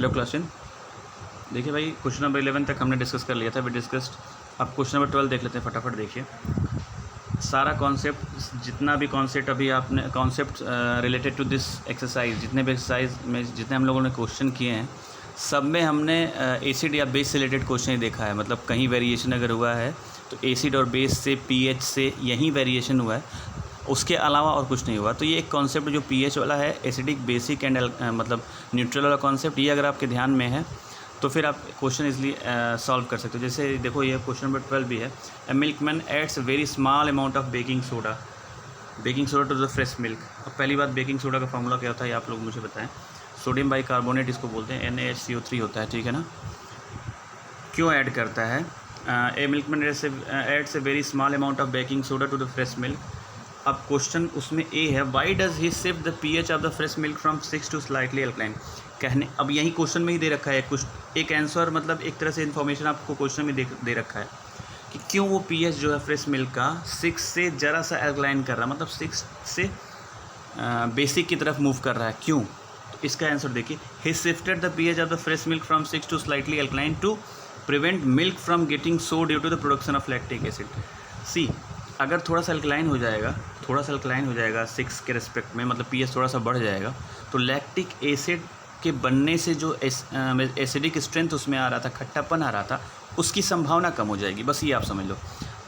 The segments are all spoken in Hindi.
Hello Klaasen. देखिए भाई, क्वेश्चन नंबर 11 तक हमने डिस्कस कर लिया था, वी डिस्कस्ड। अब क्वेश्चन नंबर 12 देख लेते हैं, फटाफट देखिए। सारा कॉन्सेप्ट, जितना भी कॉन्सेप्ट अभी आपने concept related to this exercise, जितने भी एक्सरसाइज में जितने हम लोगों ने क्वेश्चन किए हैं, सब में हमने एसिड या बेस से रिलेटेड क्वेश्चन ही देखा है। मतलब कहीं वेरिएशन अगर हुआ है तो एसिड और बेस से, पीएच से यही वेरिएशन हुआ है, उसके अलावा और कुछ नहीं हुआ। तो ये एक कॉन्सेप्ट जो पीएच वाला है, एसिडिक, बेसिक एंड मतलब न्यूट्रल वाला कॉन्सेप्ट, ये अगर आपके ध्यान में है तो फिर आप क्वेश्चन इजली सॉल्व कर सकते हो। जैसे देखो, ये क्वेश्चन नंबर 12 भी है। A milkman adds very small amount of baking soda to the fresh milk. अब पहली बात, बेकिंग सोडा का फार्मूला क्या होता है ये आप लोग मुझे बताएं। सोडियम बाइकार्बोनेट इसको बोलते हैं, NaHCO3 होता है, ठीक है ना। क्यों ऐड करता है? A milkman adds a very small amount of baking soda to the fresh milk. अब क्वेश्चन उसमें ए है, why does he shift the pH of the fresh milk from 6 to slightly alkaline. कहने, अब यही क्वेश्चन में ही दे रखा है कुछ एक आंसर, मतलब एक तरह से इन्फॉर्मेशन आपको क्वेश्चन में दे रखा है कि क्यों वो पीएच जो है फ्रेश मिल्क का 6 से ज़रा सा अल्कलाइन कर रहा है, मतलब 6 से बेसिक की तरफ मूव कर रहा है, क्यों? तो इसका आंसर देखिए, he shifted the pH of the fresh milk from 6 to slightly alkaline to prevent milk from getting sour due to the production of lactic acid. See, अगर थोड़ा सा अल्कलाइन हो जाएगा 6 के रिस्पेक्ट में, मतलब पीएच थोड़ा सा बढ़ जाएगा, तो लैक्टिक एसिड के बनने से जो एसिडिक स्ट्रेंथ उसमें आ रहा था, खट्टापन आ रहा था, उसकी संभावना कम हो जाएगी। बस ये आप समझ लो।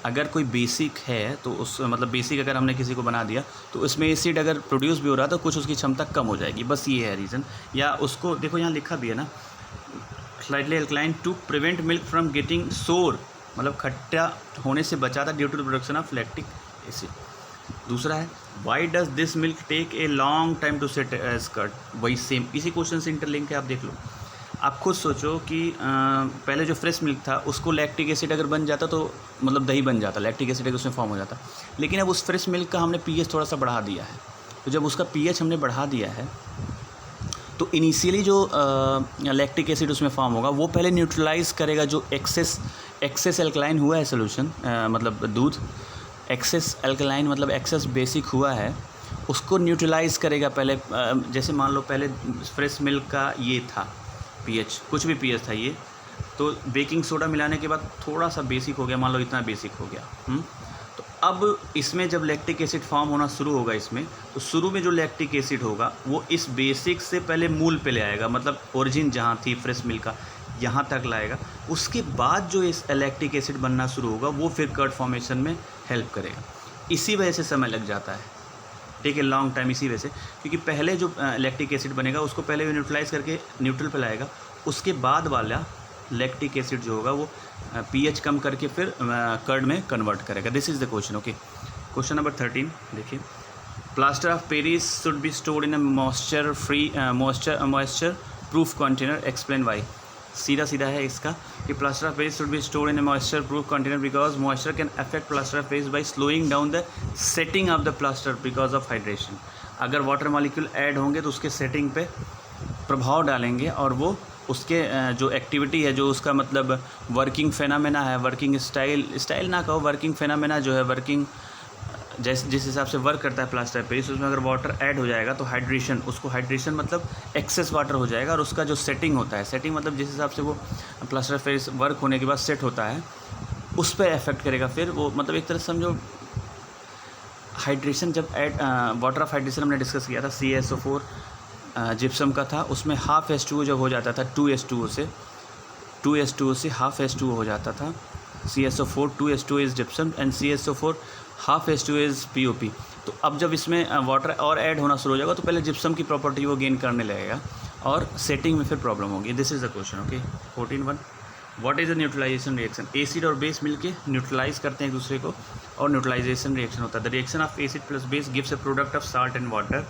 अगर कोई बेसिक है तो उस मतलब बेसिक अगर हमने किसी को बना दिया तो उसमें एसिड अगर प्रोड्यूस भी हो रहा तो कुछ उसकी क्षमता कम हो जाएगी। बस ये है रीज़न। या उसको देखो, यहाँ लिखा भी है ना, slightly alkaline to prevent milk from getting sour, मतलब खट्टा होने से बचाता due to the production of lactic acid. दूसरा है, why does this milk take a long time to set as curd. वही सेम, इसी क्वेश्चन से इंटरलिंक है, आप देख लो। आप खुद सोचो कि पहले जो फ्रेश मिल्क था उसको लैक्टिक एसिड अगर बन जाता तो मतलब दही बन जाता, लैक्टिक एसिड अगर उसमें फॉर्म हो जाता। लेकिन अब उस फ्रेश मिल्क का हमने पीएच थोड़ा सा बढ़ा दिया है। तो जब उसका पीएच हमने बढ़ा दिया है तो इनिशियली जो लैक्टिक एसिड उसमें फॉर्म होगा वो पहले न्यूट्रलाइज करेगा जो एक्सेस अल्कलाइन हुआ है सोल्यूशन, मतलब दूध एक्सेस अल्कलाइन मतलब एक्सेस बेसिक हुआ है, उसको न्यूट्रलाइज करेगा पहले। जैसे मान लो पहले फ्रेश मिल्क का ये था पीएच, कुछ भी पीएच था ये, तो बेकिंग सोडा मिलाने के बाद थोड़ा सा बेसिक हो गया, मान लो इतना बेसिक हो गया। तो अब इसमें जब लैक्टिक एसिड फॉर्म होना शुरू होगा इसमें, तो शुरू में जो लैक्टिक एसिड होगा वो इस बेसिक से पहले मूल पे ले आएगा, मतलब ओरिजिन जहाँ थी फ्रेश मिल्क का यहाँ तक लाएगा। उसके बाद जो इस लैक्टिक एसिड बनना शुरू होगा वो फिर कर्ड फॉर्मेशन में हेल्प करेगा। इसी वजह से समय लग जाता है, टेक ए लॉन्ग टाइम, इसी वजह से, क्योंकि पहले जो लैक्टिक एसिड बनेगा उसको पहले न्यूट्रलाइज करके न्यूट्रल पे लाएगा, उसके बाद वाला लैक्टिक एसिड जो होगा वो पीएच कम करके फिर कर्ड में कन्वर्ट करेगा। This is the question. Okay, question number 13 देखिए। Plaster of Paris should be stored in a moisture proof container, explain why. सीधा है इसका कि plaster of Paris should be stored in a moisture proof container because moisture can affect plaster of Paris by slowing down the setting of the plaster because of hydration. अगर वाटर मॉलिक्यूल ऐड होंगे तो उसके सेटिंग पे प्रभाव डालेंगे और वो उसके जो एक्टिविटी है, जो उसका मतलब वर्किंग फेनामेना है, वर्किंग स्टाइल ना कहो, वर्किंग फेनामेना जो है, वर्किंग जिस हिसाब से वर्क करता है प्लास्टर ऑफ पेरिस, उसमें अगर वाटर ऐड हो जाएगा तो हाइड्रेशन, उसको हाइड्रेशन मतलब एक्सेस वाटर हो जाएगा, और उसका जो सेटिंग होता है, सेटिंग मतलब जिस हिसाब से वो प्लास्टर ऑफ पेरिस वर्क होने के बाद सेट होता है उस पर इफेक्ट करेगा। फिर वो मतलब एक तरह से समझो हाइड्रेशन, जब ऐड वाटर ऑफ हाइड्रेशन हमने डिस्कस किया था, CaSO4 जिप्सम का था, उसमें हाफ H2O जब हो जाता था 2H2O से हाफ H2O हो जाता था। CaSO4 2H2O is gypsum and CaSO4 half H2O is POP। तो अब जब इसमें वाटर और ऐड होना शुरू हो जाएगा तो पहले जिप्सम की प्रॉपर्टी वो गेन करने लगेगा और सेटिंग में फिर प्रॉब्लम होगी। This is the question. Okay, 14.1 what is the neutralisation reaction. Acid और बेस मिलके न्यूट्रलाइज करते हैं एक दूसरे को और न्यूट्रलाइजेशन रिएक्शन होता है। The reaction of acid plus base gives a product of salt and water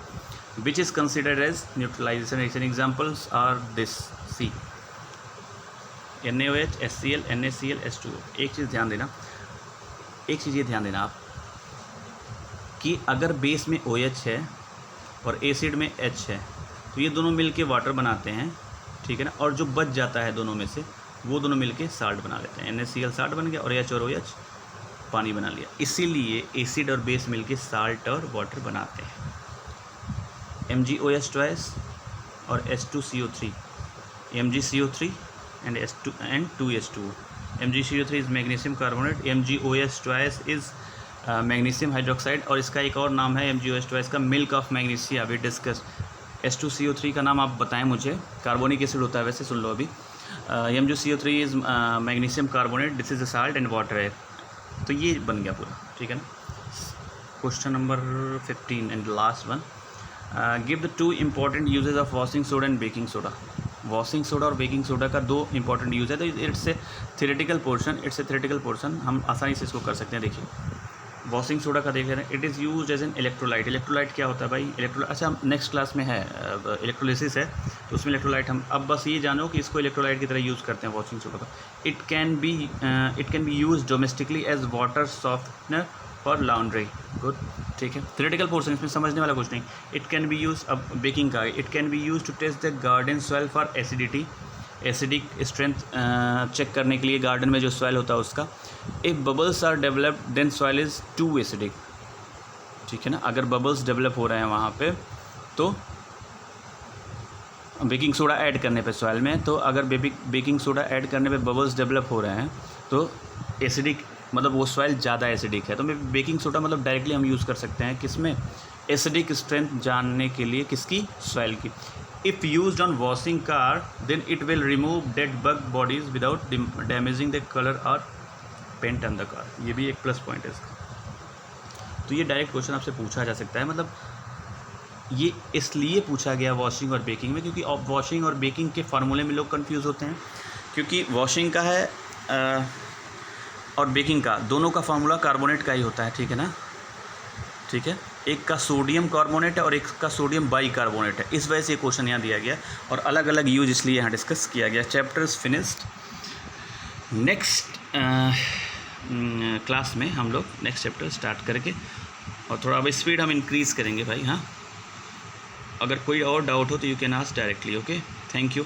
which is considered as neutralization reaction. Examples are this. C, NaOH, HCl, NaCl, H2O। एक चीज़ ये ध्यान देना आप कि अगर बेस में OH है और एसिड में H है तो ये दोनों मिलके वाटर बनाते हैं, ठीक है ना, और जो बच जाता है दोनों में से वो दोनों मिलके साल्ट बना लेते हैं। NaCl साल्ट बन गया और H और OH पानी बना लिया। इसीलिए एसिड और बेस मिलके साल्ट और वाटर बनाते हैं। MgOH ट्वाइस और H2CO3 MgCO3 and S2 and 2H2O. MgCO3 is magnesium carbonate, MgOS twice is magnesium hydroxide, और इसका एक और नाम है MgOS twice का मिल्क ऑफ मैग्नीशिया, अभी डिस्कस। H2CO3 का नाम आप बताएं मुझे, कार्बोनिक एसिड होता है वैसे, सुन लो अभी। MgCO3 is magnesium carbonate, this is a salt and water है। तो ये बन गया पूरा, ठीक है ना। Question number 15 and last one, give the 2 important uses of washing soda and baking soda. Washing soda और बेकिंग सोडा का 2 इंपॉर्टेंट यूज़ है, तो इट्स ए थ्योरेटिकल पोर्शन, हम आसानी से इसको कर सकते हैं। देखिए वॉशिंग सोडा का देख रहे हैं, it is use as an electrolyte. Electrolyte क्या होता है भाई? इलेक्ट्रोलाइट, अच्छा हम नेक्स्ट क्लास में है इलेक्ट्रोलिसिस है, तो उसमें इलेक्ट्रोलाइट, हम अब बस ये जानो कि इसको इलेक्ट्रोलाइट की तरह यूज़ करते हैं वॉशिंग सोडा का। It can be use domestically as water softener for laundry. Good, ठीक है। थ्योरेटिकल पोर्शन, इसमें समझने वाला कुछ नहीं। इट कैन बी यूज, अब बेकिंग का, it can be use to test the garden soil for acidity, acidic strength check करने के लिए गार्डन में जो सॉइल होता है उसका। If bubbles are developed then soil is too acidic, ठीक है ना। अगर बबल्स डेवलप हो रहे हैं वहाँ पे, तो बेकिंग सोडा ऐड करने पे सॉइल में, तो अगर बेकिंग सोडा ऐड करने पे बबल्स डेवलप हो रहे हैं तो एसिडिक, मतलब वो सॉइल ज़्यादा एसिडिक है, तो बेकिंग सोडा मतलब डायरेक्टली हम यूज़ कर सकते हैं किसमें? एसिडिक स्ट्रेंथ जानने के लिए, किसकी? सॉइल की। If used on washing car then it will remove dead bug bodies without damaging the colour और पेंट ऑन द कार। ये भी एक प्लस पॉइंट है इसका। तो ये डायरेक्ट क्वेश्चन आपसे पूछा जा सकता है, मतलब ये इसलिए पूछा गया वॉशिंग और बेकिंग में, क्योंकि वॉशिंग और बेकिंग के फार्मूले में लोग कंफ्यूज होते हैं, क्योंकि वॉशिंग का है और बेकिंग का, दोनों का फार्मूला कार्बोनेट का ही होता है, ठीक है ना, ठीक है। एक का सोडियम कार्बोनेट है और एक का सोडियम बाई कार्बोनेट है, इस वजह से ये क्वेश्चन यहाँ दिया गया और अलग अलग यूज इसलिए यहाँ डिस्कस किया गया। Chapter is finished. Next class में हम लोग नेक्स्ट चैप्टर स्टार्ट करके, और थोड़ा अब स्पीड हम इंक्रीज़ करेंगे भाई। हाँ, अगर कोई और डाउट हो तो you can ask directly. Okay, thank you.